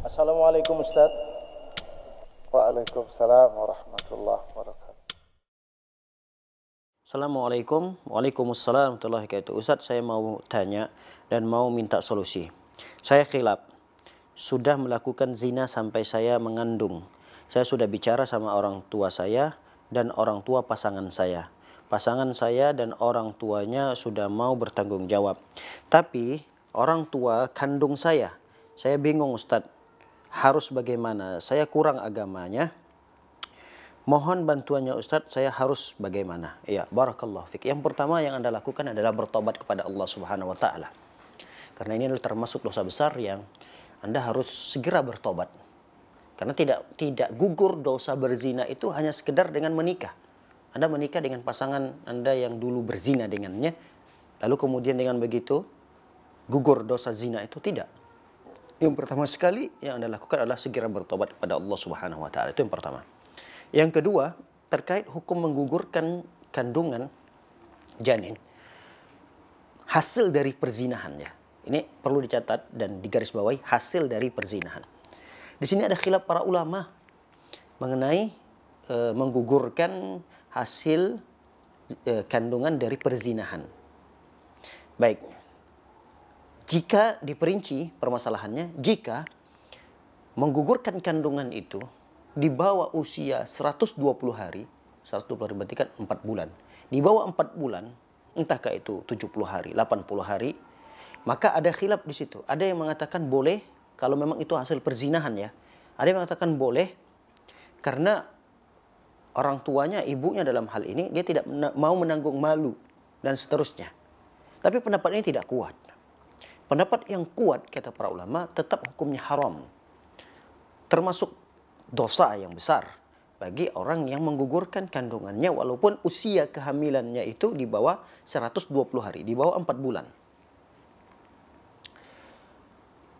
Assalamualaikum Ustaz. Waalaikumsalam warahmatullahi wabarakatuh. Assalamualaikum. Waalaikumsalam warahmatullahi wabarakatuh. Ustaz, saya mau tanya dan mau minta solusi. Saya khilaf. Sudah melakukan zina sampai saya mengandung. Saya sudah bicara sama orang tua saya dan orang tua pasangan saya. Pasangan saya dan orang tuanya sudah mau bertanggung jawab. Tapi orang tua kandung saya bingung Ustaz. Harus bagaimana? Saya kurang agamanya. Mohon bantuannya Ustadz, saya harus bagaimana? Ya, barakallahu fik. Yang pertama yang Anda lakukan adalah bertobat kepada Allah Subhanahu wa taala. Karena ini adalah termasuk dosa besar yang Anda harus segera bertobat. Karena tidak gugur dosa berzina itu hanya sekedar dengan menikah. Anda menikah dengan pasangan Anda yang dulu berzina dengannya, lalu kemudian dengan begitu gugur dosa zina itu tidak. Yang pertama sekali yang Anda lakukan adalah segera bertobat kepada Allah Subhanahu wa taala. Itu yang pertama. Yang kedua, terkait hukum menggugurkan kandungan janin hasil dari perzinahan ya. Ini perlu dicatat dan digarisbawahi, hasil dari perzinahan. Di sini ada khilaf para ulama mengenai menggugurkan hasil kandungan dari perzinahan. Baik. Jika diperinci permasalahannya, jika menggugurkan kandungan itu di bawah usia 120 hari, 120 hari berarti kan 4 bulan. Di bawah 4 bulan, entahkah itu 70 hari, 80 hari, maka ada khilaf di situ. Ada yang mengatakan boleh kalau memang itu hasil perzinahan ya. Ada yang mengatakan boleh karena orang tuanya, ibunya dalam hal ini, dia tidak mau menanggung malu dan seterusnya. Tapi pendapat ini tidak kuat. Pendapat yang kuat, kata para ulama, tetap hukumnya haram. Termasuk dosa yang besar bagi orang yang menggugurkan kandungannya walaupun usia kehamilannya itu di bawah 120 hari, di bawah 4 bulan.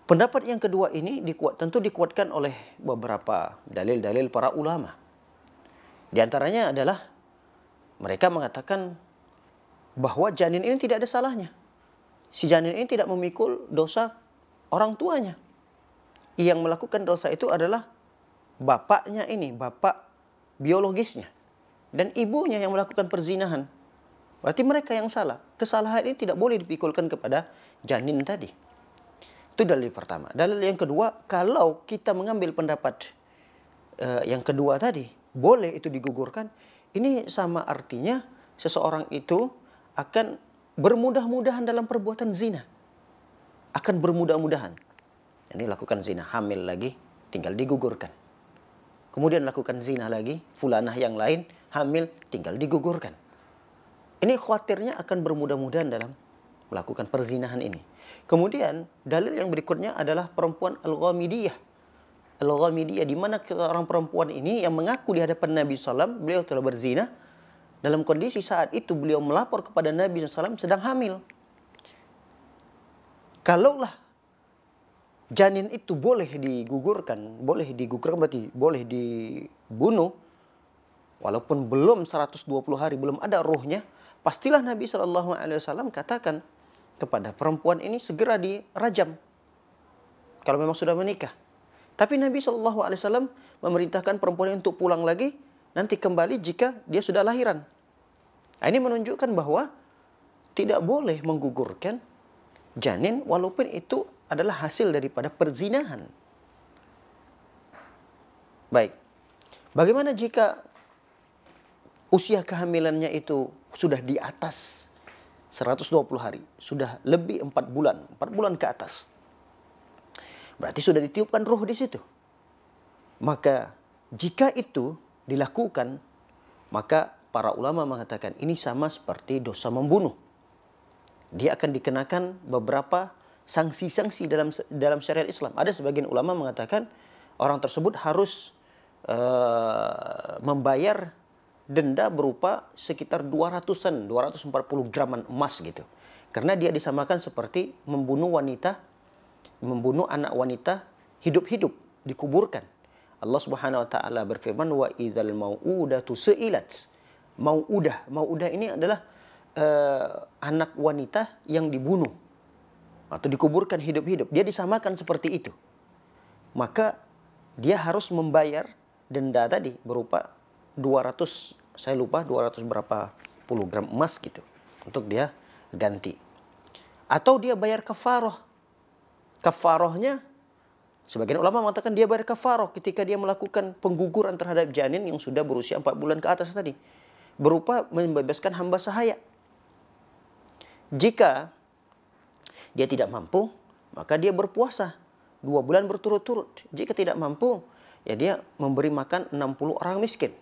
Pendapat yang kedua ini tentu dikuatkan oleh beberapa dalil-dalil para ulama. Di antaranya adalah mereka mengatakan bahwa janin ini tidak ada salahnya. Si janin ini tidak memikul dosa orang tuanya. Yang melakukan dosa itu adalah bapaknya ini, bapak biologisnya. Dan ibunya yang melakukan perzinahan. Berarti mereka yang salah. Kesalahan ini tidak boleh dipikulkan kepada janin tadi. Itu dalil pertama. Dalil yang kedua, kalau kita mengambil pendapat yang kedua tadi, boleh itu digugurkan. Ini sama artinya seseorang itu akan bermudah-mudahan dalam perbuatan zina. Akan bermudah-mudahan. Ini lakukan zina, hamil lagi, tinggal digugurkan. Kemudian lakukan zina lagi, fulanah yang lain, hamil, tinggal digugurkan. Ini khawatirnya akan bermudah-mudahan dalam melakukan perzinahan ini. Kemudian, dalil yang berikutnya adalah perempuan Al-Ghamidiyah. Al-Ghamidiyah, di mana orang perempuan ini yang mengaku di hadapan Nabi SAW, beliau telah berzina, dalam kondisi saat itu beliau melapor kepada Nabi SAW sedang hamil. Kalaulah janin itu boleh digugurkan berarti boleh dibunuh, walaupun belum 120 hari, belum ada ruhnya, pastilah Nabi SAW katakan kepada perempuan ini segera dirajam kalau memang sudah menikah. Tapi Nabi SAW memerintahkan perempuan ini untuk pulang lagi, nanti kembali jika dia sudah lahiran. Nah, ini menunjukkan bahwa tidak boleh menggugurkan janin walaupun itu adalah hasil daripada perzinahan. Baik. Bagaimana jika usia kehamilannya itu sudah di atas 120 hari, sudah lebih 4 bulan ke atas? Berarti sudah ditiupkan ruh di situ. Maka jika itu dilakukan, maka para ulama mengatakan ini sama seperti dosa membunuh. Dia akan dikenakan beberapa sanksi-sanksi dalam syariat Islam. Ada sebagian ulama mengatakan orang tersebut harus membayar denda berupa sekitar 240 graman emas gitu. Karena dia disamakan seperti membunuh anak wanita hidup-hidup, dikuburkan. Allah Subhanahu wa taala berfirman, wa idzal mau'udatu su'ilat. Mau'udah ini adalah anak wanita yang dibunuh atau dikuburkan hidup-hidup. Dia disamakan seperti itu. maka dia harus membayar denda tadi berupa 200, saya lupa 200 berapa puluh gram emas gitu, untuk dia ganti. Atau dia bayar kafaroh. Kafarohnya, sebagian ulama mengatakan dia bayar kafaroh ketika dia melakukan pengguguran terhadap janin yang sudah berusia 4 bulan ke atas tadi, berupa membebaskan hamba sahaya. Jika dia tidak mampu, maka dia berpuasa 2 bulan berturut-turut. Jika tidak mampu, ya dia memberi makan 60 orang miskin.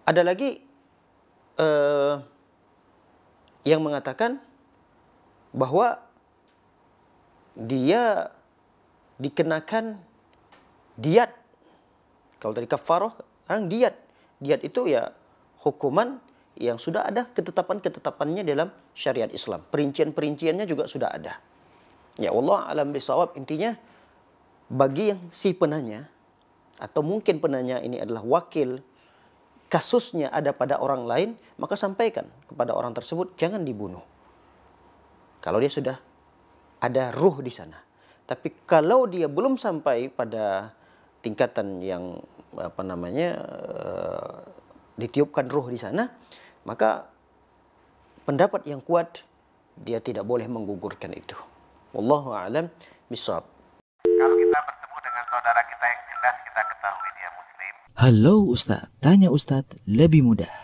Ada lagi yang mengatakan bahwa dia dikenakan diat. Kalau tadi kafaroh, sekarang diat. Diat itu ya hukuman yang sudah ada ketetapan-ketetapannya dalam syariat Islam. Perincian-perinciannya juga sudah ada. Ya Allah alam bisawab, intinya bagi yang si penanya, atau mungkin penanya ini adalah wakil, kasusnya ada pada orang lain, maka sampaikan kepada orang tersebut, jangan dibunuh. Kalau dia sudah ada ruh di sana. Tapi kalau dia belum sampai pada tingkatan yang ditiupkan ruh di sana, maka pendapat yang kuat dia tidak boleh menggugurkan itu. Wallahu a'lam bishawab. Kalau kita bertemu dengan saudara kita yang jelas kita ketahui dia muslim. Halo Ustadz, tanya Ustadz lebih mudah.